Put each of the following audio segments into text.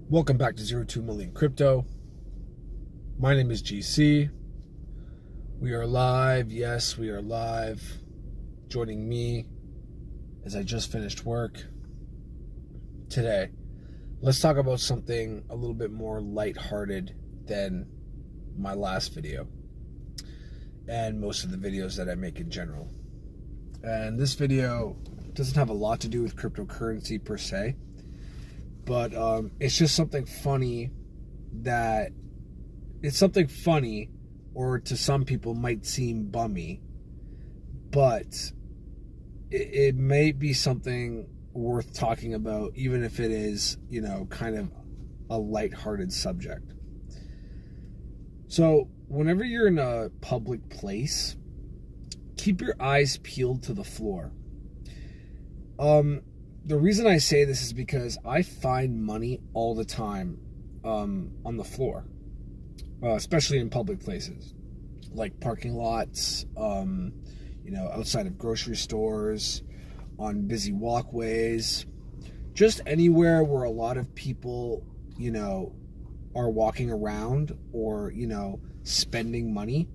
Welcome back to 02 Million Crypto. My name is GC. We are live. Yes, we are live. Joining me as I just finished work today. Let's talk about something a little bit more lighthearted than my last video and most of the videos that I make in general. And this video doesn't have a lot to do with cryptocurrency per se. But it's just something funny or to some people might seem bummy, but it may be something worth talking about, even if it is, kind of a lighthearted subject. So whenever you're in a public place, keep your eyes peeled to the floor. The reason I say this is because I find money all the time on the floor, especially in public places, like parking lots, outside of grocery stores, on busy walkways, just anywhere where a lot of people, are walking around or, spending money.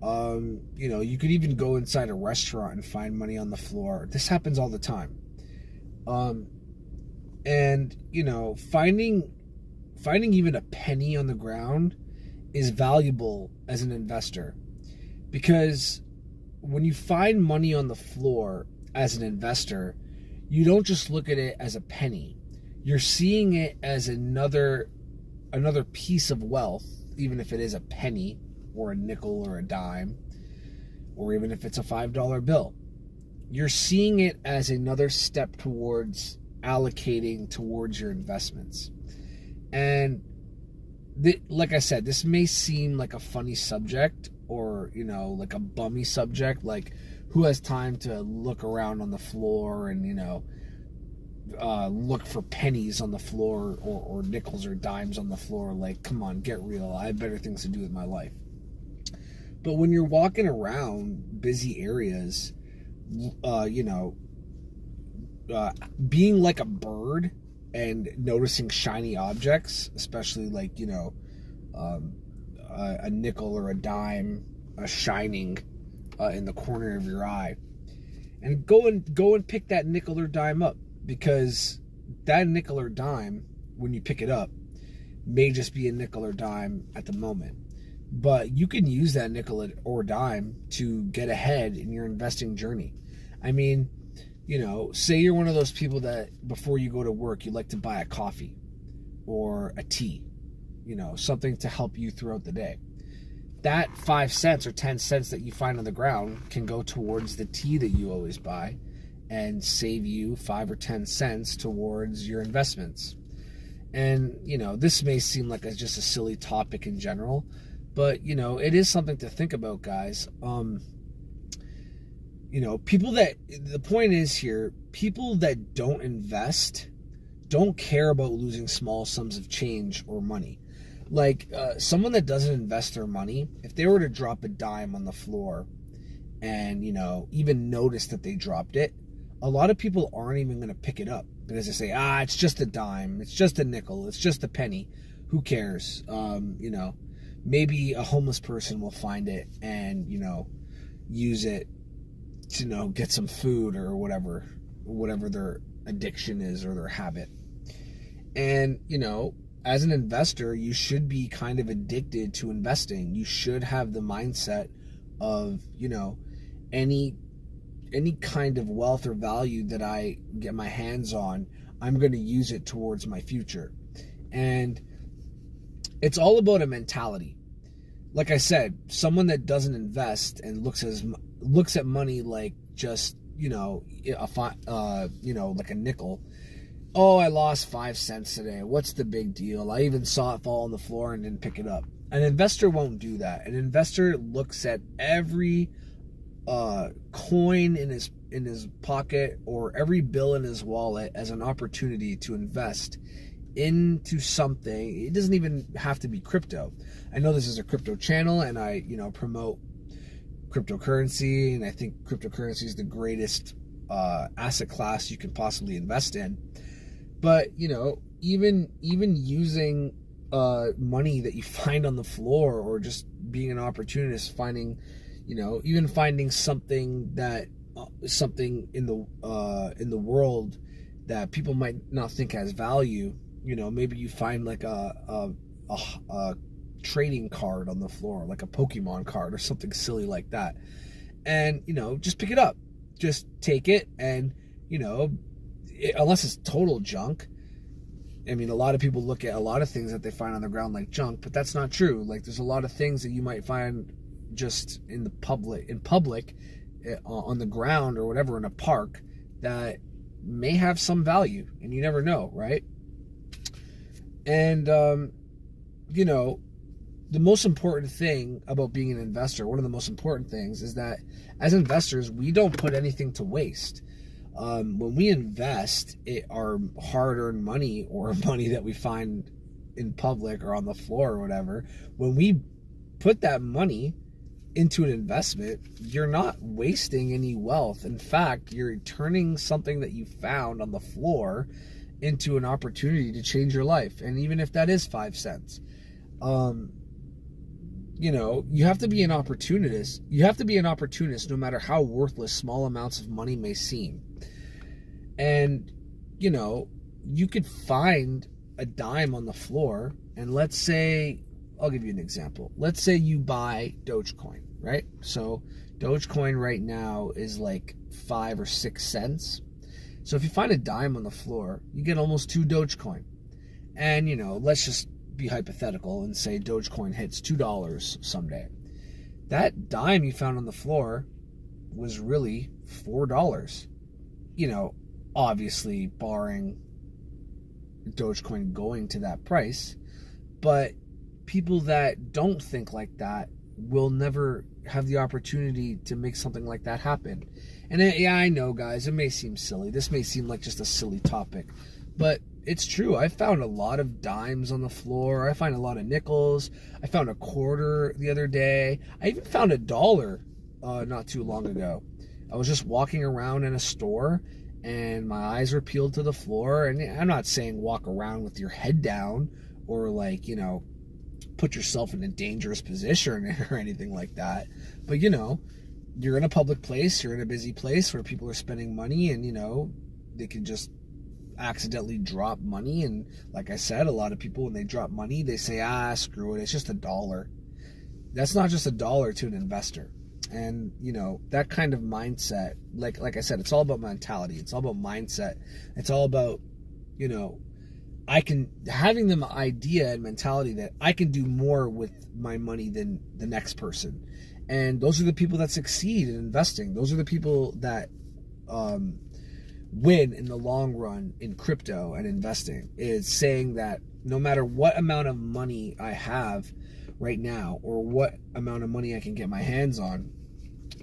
You could even go inside a restaurant and find money on the floor. This happens all the time. Finding even a penny on the ground is valuable as an investor, because when you find money on the floor as an investor, you don't just look at it as a penny. You're seeing it as another piece of wealth, even if it is a penny or a nickel or a dime, or even if it's a $5 bill. You're seeing it as another step towards allocating towards your investments. And like I said, this may seem like a funny subject, or, like a bummy subject, like who has time to look around on the floor and, look for pennies on the floor or nickels or dimes on the floor. Like, come on, get real. I have better things to do with my life. But when you're walking around busy areas, being like a bird and noticing shiny objects, especially like, a nickel or a dime shining in the corner of your eye, and go and pick that nickel or dime up, because that nickel or dime, when you pick it up, may just be a nickel or dime at the moment. But you can use that nickel or dime to get ahead in your investing journey. I mean, say you're one of those people that before you go to work, you like to buy a coffee or a tea, something to help you throughout the day. That 5 cents or 10 cents that you find on the ground can go towards the tea that you always buy and save you 5 or 10 cents towards your investments. And, this may seem like just a silly topic in general, but, it is something to think about, guys. The point is here, people that don't invest don't care about losing small sums of change or money. Like, someone that doesn't invest their money, if they were to drop a dime on the floor and, even notice that they dropped it, a lot of people aren't even going to pick it up, because they say, it's just a dime, it's just a nickel, it's just a penny, who cares? Maybe a homeless person will find it and, use it to, get some food or whatever their addiction is or their habit. And, as an investor, you should be kind of addicted to investing. You should have the mindset of, any kind of wealth or value that I get my hands on, I'm going to use it towards my future. And it's all about a mentality. Like I said, someone that doesn't invest and looks at money like just, like a nickel. Oh, I lost 5 cents today. What's the big deal? I even saw it fall on the floor and didn't pick it up. An investor won't do that. An investor looks at every coin in his pocket or every bill in his wallet as an opportunity to invest into something. It doesn't even have to be crypto. I know this is a crypto channel, and I promote cryptocurrency, and I think cryptocurrency is the greatest asset class you can possibly invest in. But even using money that you find on the floor, or just being an opportunist, finding, even finding something that something in the world that people might not think has value. Maybe you find like a trading card on the floor, like a Pokemon card or something silly like that, and just pick it up, just take it, and unless it's total junk. I mean, a lot of people look at a lot of things that they find on the ground like junk, but that's not true. Like, there's a lot of things that you might find just in public, on the ground or whatever, in a park, that may have some value, and you never know, right? And the most important thing about being an investor, one of the most important things, is that as investors, we don't put anything to waste. When we invest our hard-earned money, or money that we find in public or on the floor or whatever, when we put that money into an investment, you're not wasting any wealth. In fact, you're turning something that you found on the floor into an opportunity to change your life. And even if that is 5 cents, you have to be an opportunist. You have to be an opportunist no matter how worthless small amounts of money may seem. And, you could find a dime on the floor, and let's say, I'll give you an example. Let's say you buy Dogecoin, right? So Dogecoin right now is like 5 or 6 cents. So if you find a dime on the floor, you get almost 2 Dogecoin. And, let's just be hypothetical and say Dogecoin hits $2 someday. That dime you found on the floor was really $4. Obviously barring Dogecoin going to that price. But people that don't think like that will never have the opportunity to make something like that happen. And yeah, I know, guys, it may seem silly. This may seem like just a silly topic, but it's true. I found a lot of dimes on the floor. I find a lot of nickels. I found a quarter the other day. I even found $1 not too long ago. I was just walking around in a store, and my eyes were peeled to the floor. And I'm not saying walk around with your head down, or like, put yourself in a dangerous position or anything like that. But, you're in a public place, you're in a busy place where people are spending money, and, they can just accidentally drop money. And like I said, a lot of people, when they drop money, they say, screw it, it's just $1. That's not just $1 to an investor. And, that kind of mindset, like I said, it's all about mentality. It's all about mindset. It's all about, having the idea and mentality that I can do more with my money than the next person. And those are the people that succeed in investing. Those are the people that win in the long run in crypto and investing, is saying that no matter what amount of money I have right now, or what amount of money I can get my hands on,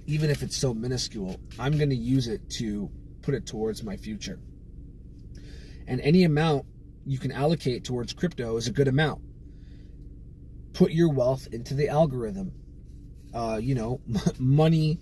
even if it's so minuscule, I'm going to use it to put it towards my future. And any amount you can allocate towards crypto is a good amount. Put your wealth into the algorithm. Money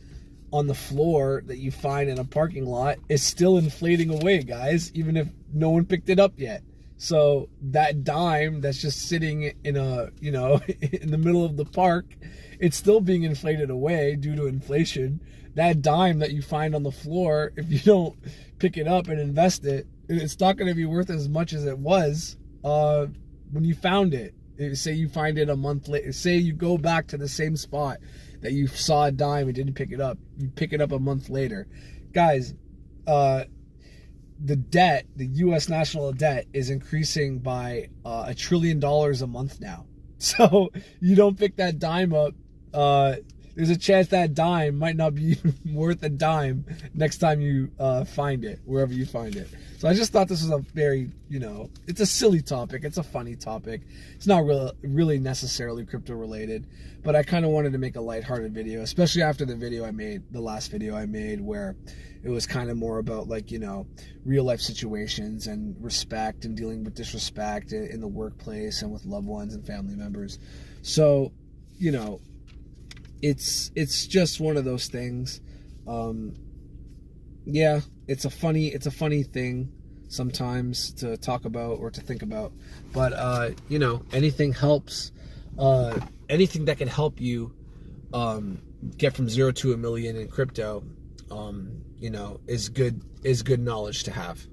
on the floor that you find in a parking lot is still inflating away, guys, even if no one picked it up yet. So that dime that's just sitting in in the middle of the park, it's still being inflated away due to inflation. That dime that you find on the floor, if you don't pick it up and invest it, it's not going to be worth as much as it was when you found it. Say you find it a month later. Say you go back to the same spot that you saw a dime and didn't pick it up. You pick it up a month later. Guys, the debt, the U.S. national debt, is increasing by $1 trillion a month now. So you don't pick that dime up, there's a chance that dime might not be worth a dime next time you find it, wherever you find it. So I just thought this was a very, it's a silly topic. It's a funny topic. It's not really necessarily crypto related, but I kind of wanted to make a lighthearted video, especially after the last video I made, where it was kind of more about real life situations and respect and dealing with disrespect in the workplace and with loved ones and family members. So, it's just one of those things. Yeah, it's a funny thing. sometimes to talk about or to think about. But anything helps. Anything that can help you get from 0 to $1 million in crypto, is good knowledge to have.